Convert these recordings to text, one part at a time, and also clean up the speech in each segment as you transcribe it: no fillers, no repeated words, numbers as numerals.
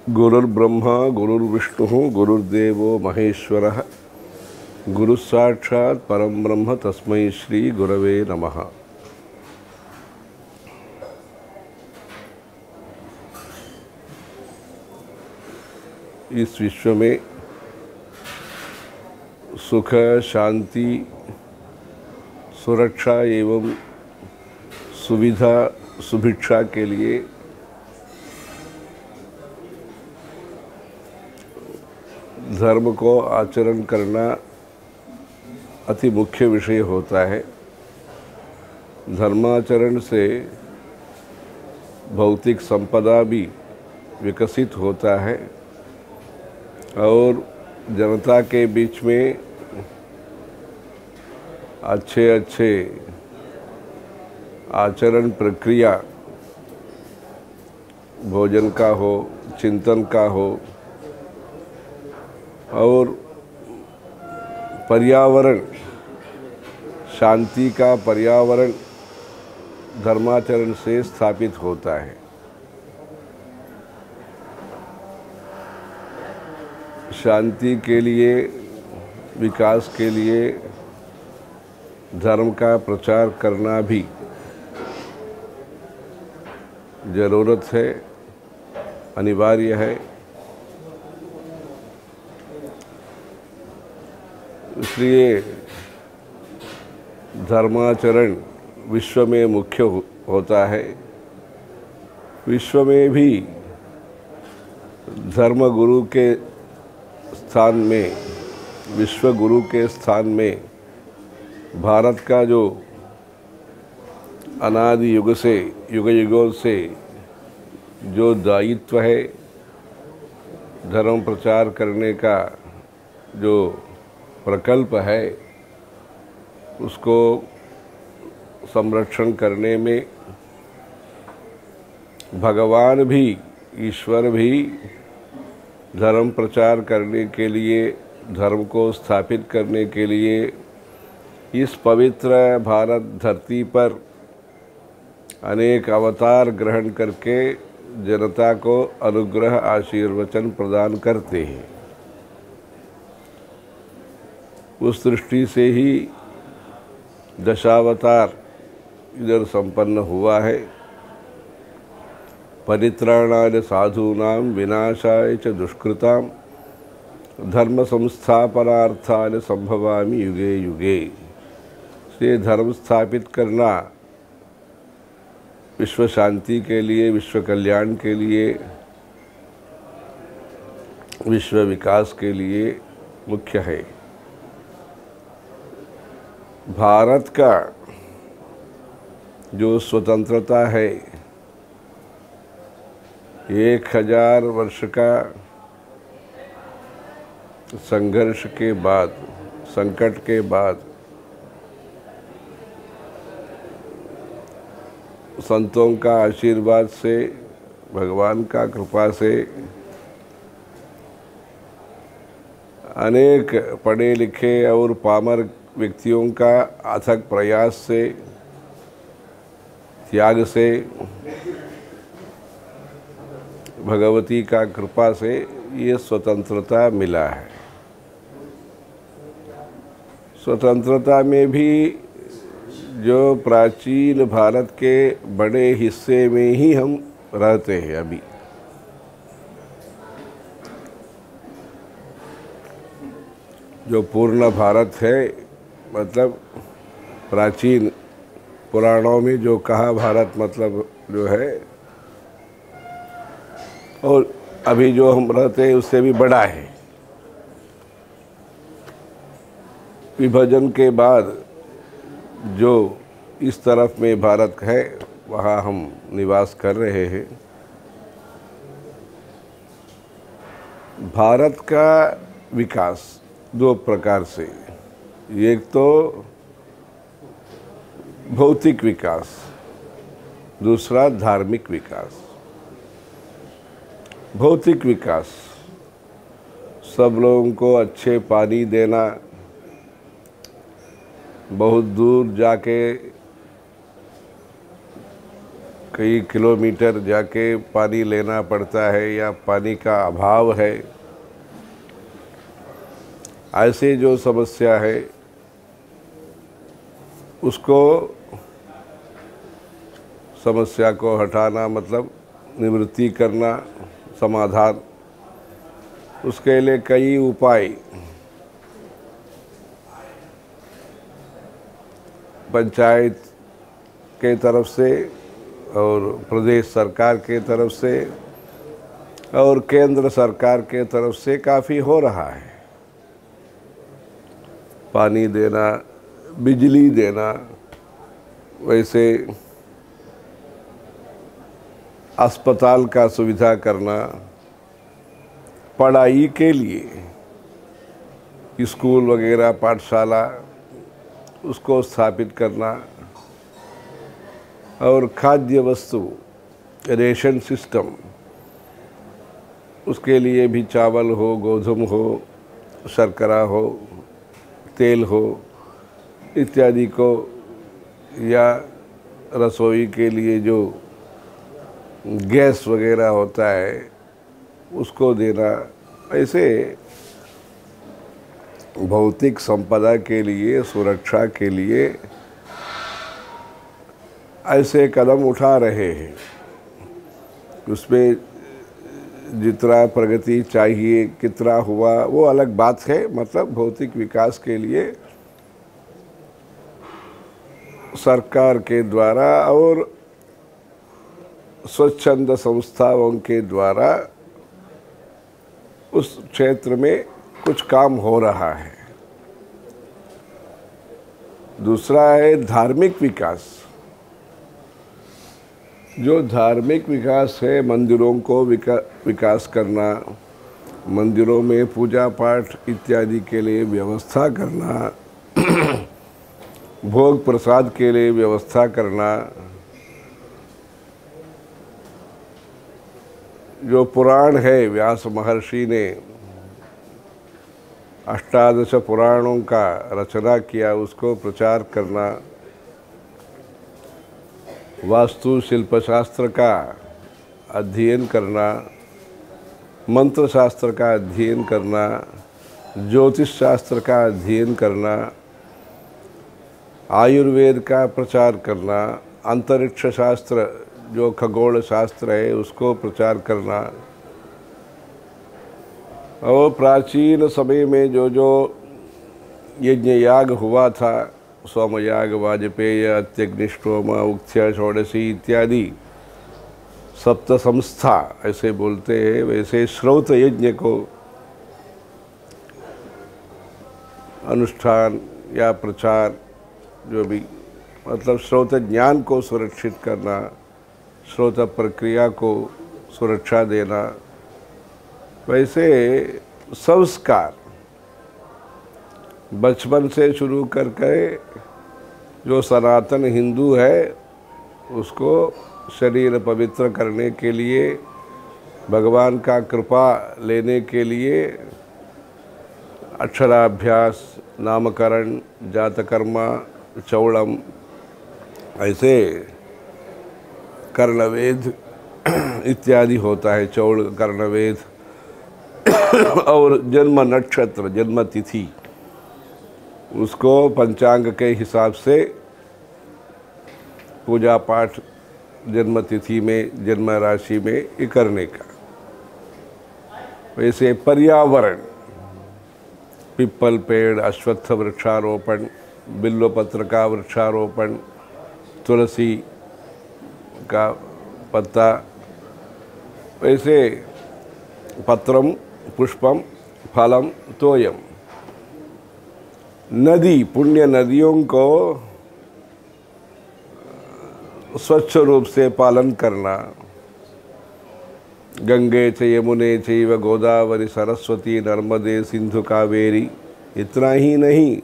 गुरुर्ब्रह्मा गुरुर्विष्णु गुरुर्देवो महेश्वरः गुरुसाक्षात् परम ब्रह्म तस्मै श्री गुरवे नमः। इस विश्व में सुख, शांति, सुरक्षा एवं सुविधा, सुभिक्षा के लिए धर्म को आचरण करना अति मुख्य विषय होता है। धर्माचरण से भौतिक संपदा भी विकसित होता है और जनता के बीच में अच्छे अच्छे आचरण प्रक्रिया, भोजन का हो, चिंतन का हो और पर्यावरण, शांति का पर्यावरण धर्माचरण से स्थापित होता है। शांति के लिए, विकास के लिए धर्म का प्रचार करना भी ज़रूरत है, अनिवार्य है। इसलिए धर्माचरण विश्व में मुख्य होता है। विश्व में भी धर्म गुरु के स्थान में, विश्व गुरु के स्थान में भारत का जो अनादि युग से, युग युगों से जो दायित्व है, धर्म प्रचार करने का जो प्रकल्प है, उसको संरक्षण करने में भगवान भी, ईश्वर भी धर्म प्रचार करने के लिए, धर्म को स्थापित करने के लिए इस पवित्र भारत धरती पर अनेक अवतार ग्रहण करके जनता को अनुग्रह आशीर्वचन प्रदान करते हैं। उस दृष्टि से ही दशावतार इधर संपन्न हुआ है। परित्राणाय साधूनां विनाशाय च दुष्कृतां धर्म संस्थापनार्थाय संभवामि युगे युगे। से धर्म स्थापित करना विश्व शांति के लिए, विश्व कल्याण के लिए, विश्व विकास के लिए मुख्य है। भारत का जो स्वतंत्रता है, 1000 वर्ष का संघर्ष के बाद, संकट के बाद संतों का आशीर्वाद से, भगवान का कृपा से अनेक पढ़े लिखे और पामर व्यक्तियों का अथक प्रयास से, त्याग से, भगवती का कृपा से ये स्वतंत्रता मिला है। स्वतंत्रता में भी जो प्राचीन भारत के बड़े हिस्से में ही हम रहते हैं अभी। जो पूर्ण भारत है, मतलब प्राचीन पुराणों में जो कहा भारत मतलब जो है, और अभी जो हम रहते हैं उससे भी बड़ा है। विभाजन के बाद जो इस तरफ में भारत है, वहाँ हम निवास कर रहे हैं। भारत का विकास दो प्रकार से, एक तो भौतिक विकास, दूसरा धार्मिक विकास। भौतिक विकास, सब लोगों को अच्छे पानी देना, बहुत दूर जाके कई किलोमीटर जाके पानी लेना पड़ता है या पानी का अभाव है, ऐसे जो समस्या है उसको समस्या को हटाना मतलब निवृत्ति करना, समाधान, उसके लिए कई उपाय पंचायत के तरफ से और प्रदेश सरकार के तरफ से और केंद्र सरकार के तरफ से काफ़ी हो रहा है। पानी देना, बिजली देना, वैसे अस्पताल का सुविधा करना, पढ़ाई के लिए स्कूल वगैरह पाठशाला उसको स्थापित करना और खाद्य वस्तु रेशन सिस्टम, उसके लिए भी चावल हो, गोधूम हो, शर्करा हो, तेल हो इत्यादि को, या रसोई के लिए जो गैस वगैरह होता है उसको देना। ऐसे भौतिक संपदा के लिए, सुरक्षा के लिए ऐसे कदम उठा रहे हैं। उसमें जितना प्रगति चाहिए, कितना हुआ, वो अलग बात है। मतलब भौतिक विकास के लिए सरकार के द्वारा और स्वच्छंद संस्थाओं के द्वारा उस क्षेत्र में कुछ काम हो रहा है। दूसरा है धार्मिक विकास। जो धार्मिक विकास है, मंदिरों को विकास करना, मंदिरों में पूजा पाठ इत्यादि के लिए व्यवस्था करना, भोग प्रसाद के लिए व्यवस्था करना। जो पुराण है, व्यास महर्षि ने 18 पुराणों का रचना किया, उसको प्रचार करना, वास्तु शिल्पशास्त्र का अध्ययन करना, मंत्र शास्त्र का अध्ययन करना, ज्योतिष शास्त्र का अध्ययन करना, आयुर्वेद का प्रचार करना, अंतरिक्ष शास्त्र जो खगोल शास्त्र है उसको प्रचार करना, और प्राचीन समय में जो जो यज्ञ याग हुआ था, सोमयाग, वाजपेय, अत्यग्निष्टोम, उक्थ्य, षोडशी इत्यादि सप्त संस्था ऐसे बोलते हैं, वैसे श्रौत यज्ञ को अनुष्ठान या प्रचार, जो भी मतलब श्रौत ज्ञान को सुरक्षित करना, श्रौत प्रक्रिया को सुरक्षा देना, वैसे संस्कार बचपन से शुरू करके जो सनातन हिंदू है उसको शरीर पवित्र करने के लिए, भगवान का कृपा लेने के लिए अक्षराभ्यास, नामकरण, जातकर्मा, चौड़म, ऐसे कर्णवेद इत्यादि होता है। चौड़ कर्णवेद और जन्म नक्षत्र, जन्म तिथि, उसको पंचांग के हिसाब से पूजा पाठ जन्म तिथि में, जन्म राशि में ये करने का। वैसे पर्यावरण, पिप्पल पेड़, अश्वत्थ वृक्षारोपण, बिल्वपत्र का वृक्षारोपण, तुलसी का पत्ता, वैसे पत्रम पुष्पम फलम तोयम। नदी, पुण्य नदियों को स्वच्छ रूप से पालन करना, गंगे च यमुने चैव गोदावरी सरस्वती नर्मदे सिंधु कावेरी। इतना ही नहीं,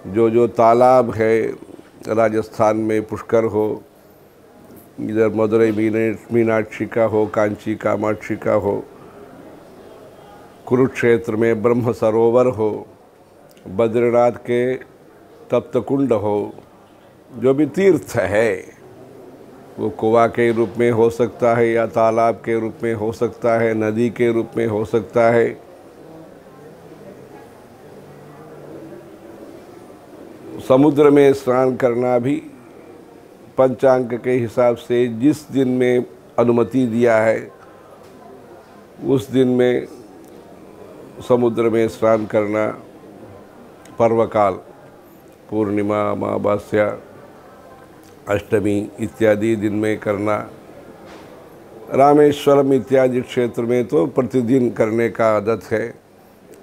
जो जो तालाब है राजस्थान में पुष्कर हो, इधर मदुरई मीनाक्षी का हो, कांची कामाक्षी का हो, कुरुक्षेत्र में ब्रह्म सरोवर हो, बद्रीनाथ के तप्त कुंड हो, जो भी तीर्थ है वो कुआं के रूप में हो सकता है या तालाब के रूप में हो सकता है, नदी के रूप में हो सकता है। समुद्र में स्नान करना भी पंचांग के हिसाब से जिस दिन में अनुमति दिया है उस दिन में समुद्र में स्नान करना, पर्वकाल, पूर्णिमा, अमावस्या, अष्टमी इत्यादि दिन में करना। रामेश्वरम इत्यादि क्षेत्र में तो प्रतिदिन करने का आदत है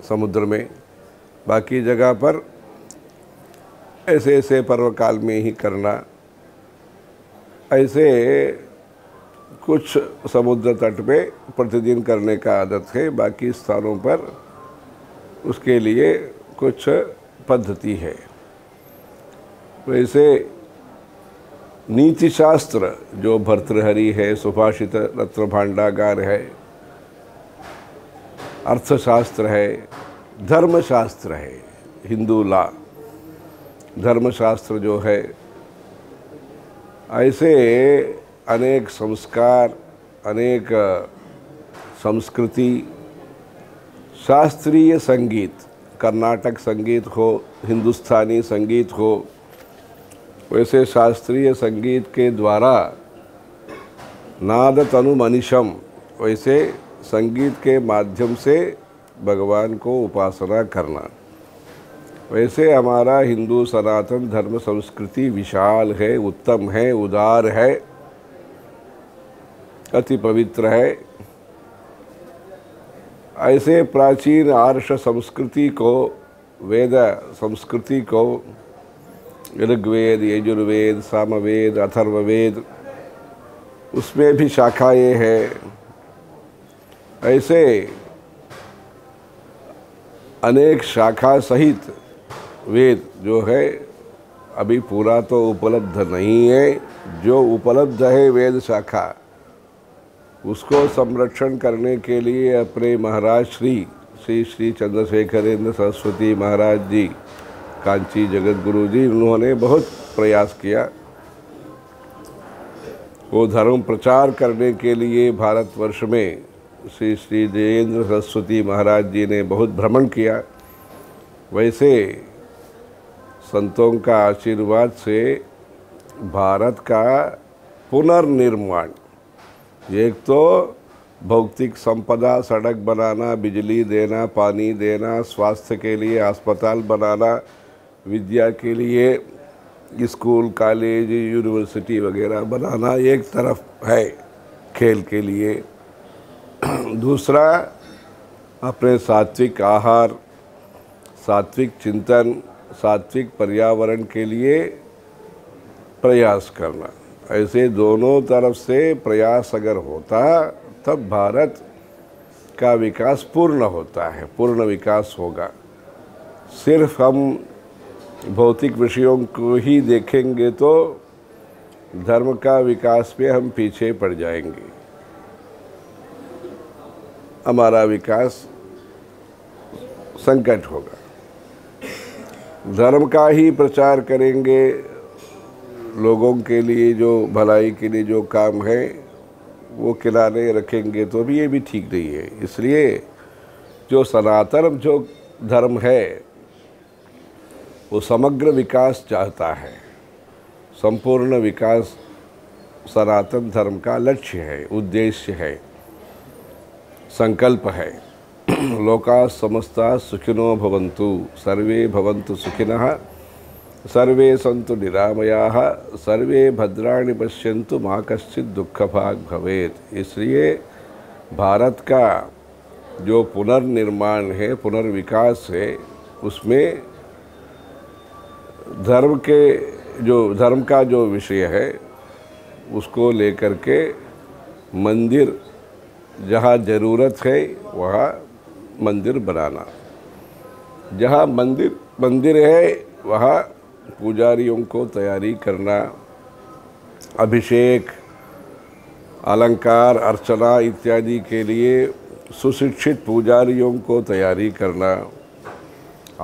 समुद्र में। बाकी जगह पर ऐसे ऐसे पर्वकाल में ही करना। ऐसे कुछ समुद्र तट पे प्रतिदिन करने का आदत है, बाकी स्थानों पर उसके लिए कुछ पद्धति है। वैसे नीति शास्त्र जो भर्तृहरि है, सुभाषित रत्न भांडागार है, अर्थशास्त्र है, धर्मशास्त्र है, हिंदू लॉ धर्मशास्त्र जो है, ऐसे अनेक संस्कार, अनेक संस्कृति, शास्त्रीय संगीत, कर्नाटक संगीत हो, हिंदुस्तानी संगीत हो, वैसे शास्त्रीय संगीत के द्वारा नाद तनु मनीषम, वैसे संगीत के माध्यम से भगवान को उपासना करना। वैसे हमारा हिंदू सनातन धर्म संस्कृति विशाल है, उत्तम है, उदार है, अति पवित्र है। ऐसे प्राचीन आर्ष संस्कृति को, वेद संस्कृति को, ऋग्वेद, यजुर्वेद, सामवेद, अथर्ववेद, उसमें भी शाखाएं हैं। ऐसे अनेक शाखा सहित वेद जो है अभी पूरा तो उपलब्ध नहीं है। जो उपलब्ध है वेद शाखा, उसको संरक्षण करने के लिए अपने महाराज श्री चंद्रशेखरेंद्र सरस्वती महाराज जी, कांची जगत गुरु जी, उन्होंने बहुत प्रयास किया। वो धर्म प्रचार करने के लिए भारतवर्ष में श्री जयेंद्र सरस्वती महाराज जी ने बहुत भ्रमण किया। वैसे संतों का आशीर्वाद से भारत का पुनर्निर्माण, एक तो भौतिक संपदा, सड़क बनाना, बिजली देना, पानी देना, स्वास्थ्य के लिए अस्पताल बनाना, विद्या के लिए स्कूल, कॉलेज, यूनिवर्सिटी वगैरह बनाना एक तरफ है, खेल के लिए। दूसरा, अपने सात्विक आहार, सात्विक चिंतन, सात्विक पर्यावरण के लिए प्रयास करना। ऐसे दोनों तरफ से प्रयास अगर होता तब भारत का विकास पूर्ण होता है, पूर्ण विकास होगा। सिर्फ हम भौतिक विषयों को ही देखेंगे तो धर्म का विकास पे हम पीछे पड़ जाएंगे। हमारा विकास संकट होगा। धर्म का ही प्रचार करेंगे, लोगों के लिए जो भलाई के लिए जो काम है वो किनारे रखेंगे तो भी ये भी ठीक नहीं है। इसलिए जो सनातन जो धर्म है वो समग्र विकास चाहता है। संपूर्ण विकास सनातन धर्म का लक्ष्य है, उद्देश्य है, संकल्प है। लोका समस्ता सुखिनो भवन्तु, सर्वे भवन्तु सुखिनः, सर्वे सन्तु निरामयाः, सर्वे भद्राणि पश्यन्तु, मा कश्चित् दुःखभाग् भवेत्। इसलिए भारत का जो पुनर्निर्माण है, पुनर्विकास है, उसमें धर्म का जो विषय है उसको लेकर के मंदिर, जहाँ ज़रूरत है वहाँ मंदिर बनाना, जहाँ मंदिर है वहाँ पुजारियों को तैयारी करना, अभिषेक, अलंकार, अर्चना इत्यादि के लिए सुशिक्षित पुजारियों को तैयारी करना,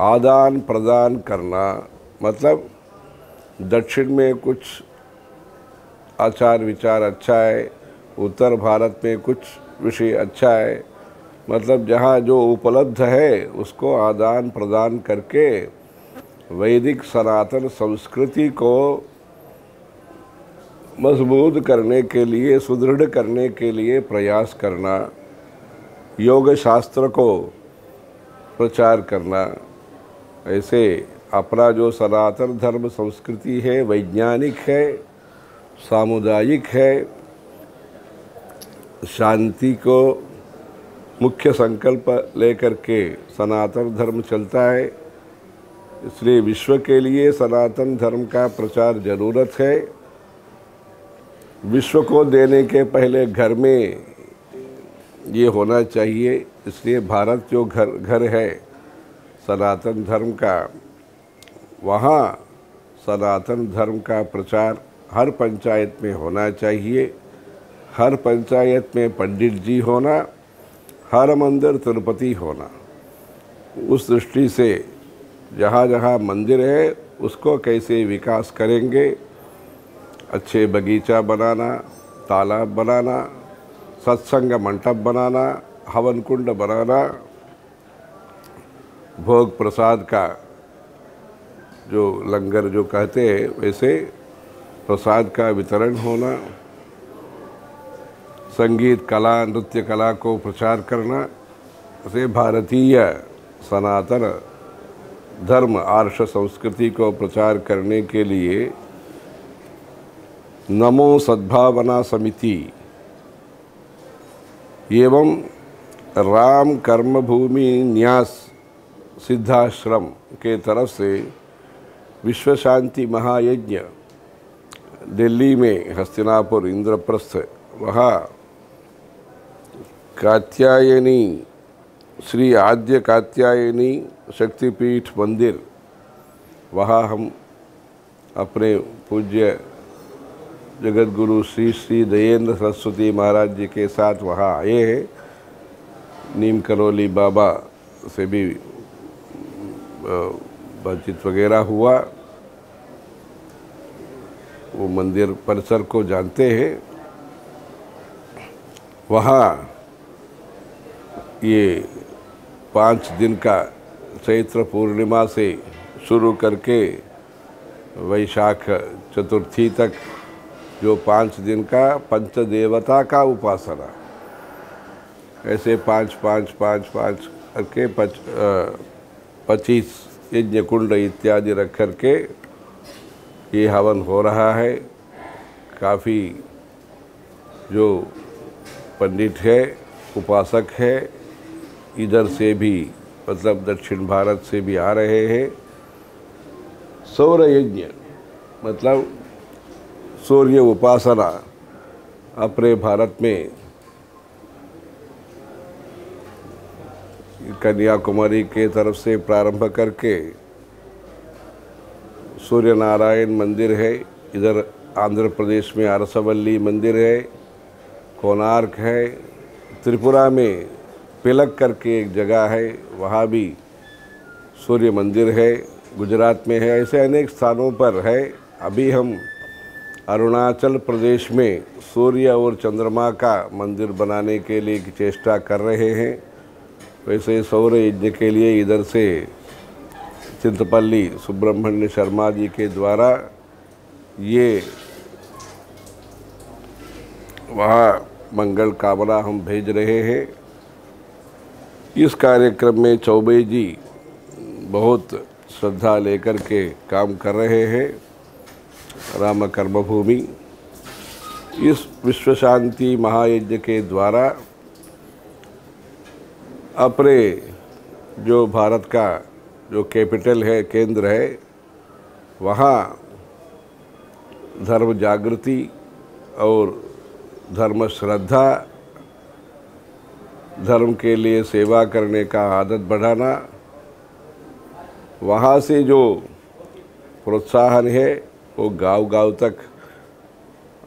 आदान प्रदान करना, मतलब दक्षिण में कुछ आचार विचार अच्छा है, उत्तर भारत में कुछ विषय अच्छा है। मतलब जहाँ जो उपलब्ध है उसको आदान प्रदान करके वैदिक सनातन संस्कृति को मजबूत करने के लिए, सुदृढ़ करने के लिए प्रयास करना, योग शास्त्र को प्रचार करना। ऐसे अपना जो सनातन धर्म संस्कृति है वैज्ञानिक है, सामुदायिक है, शांति को मुख्य संकल्प लेकर के सनातन धर्म चलता है। इसलिए विश्व के लिए सनातन धर्म का प्रचार जरूरत है। विश्व को देने के पहले घर में ये होना चाहिए। इसलिए भारत जो घर है सनातन धर्म का, वहाँ सनातन धर्म का प्रचार हर पंचायत में होना चाहिए। हर पंचायत में पंडित जी होना, हर मंदिर तिरुपति होना। उस दृष्टि से जहाँ जहाँ मंदिर है उसको कैसे विकास करेंगे, अच्छे बगीचा बनाना, तालाब बनाना, सत्संग मंडप बनाना, हवन कुंड बनाना, भोग प्रसाद का जो लंगर जो कहते हैं वैसे प्रसाद का वितरण होना, संगीत कला नृत्य कला को प्रचार करना। ऐसे भारतीय सनातन धर्म आर्ष संस्कृति को प्रचार करने के लिए नमो सद्भावना समिति एवं राम कर्मभूमि न्यास सिद्धाश्रम के तरफ से विश्व शांति महायज्ञ दिल्ली में हस्तिनापुर इंद्रप्रस्थ, वहाँ कात्यायनी श्री आद्य कात्यायनी शक्तिपीठ मंदिर, वहाँ हम अपने पूज्य जगत गुरु श्री श्री दयेंद्र सरस्वती महाराज जी के साथ वहाँ आए हैं। नीम करोली बाबा से भी बातचीत वगैरह हुआ। वो मंदिर परिसर को जानते हैं। वहाँ ये 5 दिन का चैत्र पूर्णिमा से शुरू करके वैशाख चतुर्थी तक जो 5 दिन का पंचदेवता का उपासना, ऐसे 5-5-5-5 करके 25 यज्ञ कुंड इत्यादि रख करके ये हवन हो रहा है। काफ़ी जो पंडित है, उपासक है, इधर से भी मतलब दक्षिण भारत से भी आ रहे हैं। सौर यज्ञ मतलब सूर्य उपासना अपने भारत में कन्याकुमारी के तरफ से प्रारंभ करके सूर्य नारायण मंदिर है, इधर आंध्र प्रदेश में अरसवल्ली मंदिर है, कोणार्क है, त्रिपुरा में पिलक करके एक जगह है वहाँ भी सूर्य मंदिर है, गुजरात में है। ऐसे अनेक स्थानों पर है। अभी हम अरुणाचल प्रदेश में सूर्य और चंद्रमा का मंदिर बनाने के लिए चेष्टा कर रहे हैं। वैसे सौर यज्ञ के लिए इधर से चिंतपल्ली सुब्रमण्य शर्मा जी के द्वारा ये वहाँ मंगल कामना हम भेज रहे हैं। इस कार्यक्रम में चौबे जी बहुत श्रद्धा लेकर के काम कर रहे हैं। राम कर्मभूमि इस विश्व शांति महायज्ञ के द्वारा अपने जो भारत का जो कैपिटल है, केंद्र है, वहाँ धर्म जागृति और धर्म श्रद्धा, धर्म के लिए सेवा करने का आदत बढ़ाना, वहाँ से जो प्रोत्साहन है वो गांव-गांव तक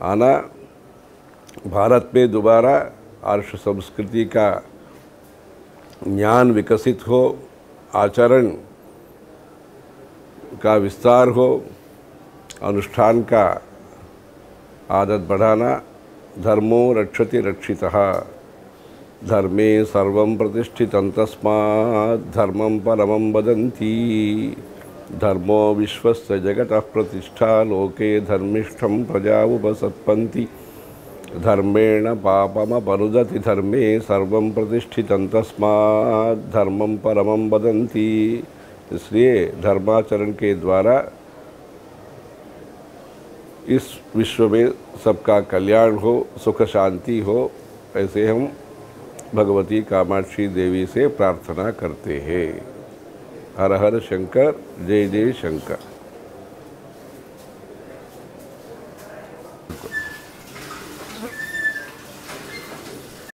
आना, भारत में दोबारा आर्ष संस्कृति का ज्ञान विकसित हो, आचरण का विस्तार हो, अनुष्ठान का आदत बढ़ाना। धर्मो रक्षति रक्षितः, धर्मे सर्वं प्रतिष्ठितं तस्मात् धर्मं परमं वदन्ति। धर्मो विश्वस्य जगतः प्रतिष्ठा, लोके धर्मिष्ठं प्रजा उपसत्पन्ति। धर्मेण पापमपनुदति, धर्मे सर्वं प्रतिष्ठितं तस्मात् धर्मं परमं वदन्ति। इसलिए धर्माचरण के द्वारा इस विश्व में सबका कल्याण हो, सुख शांति हो, ऐसे हम भगवती कामाक्षी देवी से प्रार्थना करते हैं। हर हर शंकर, जय जय शंकर।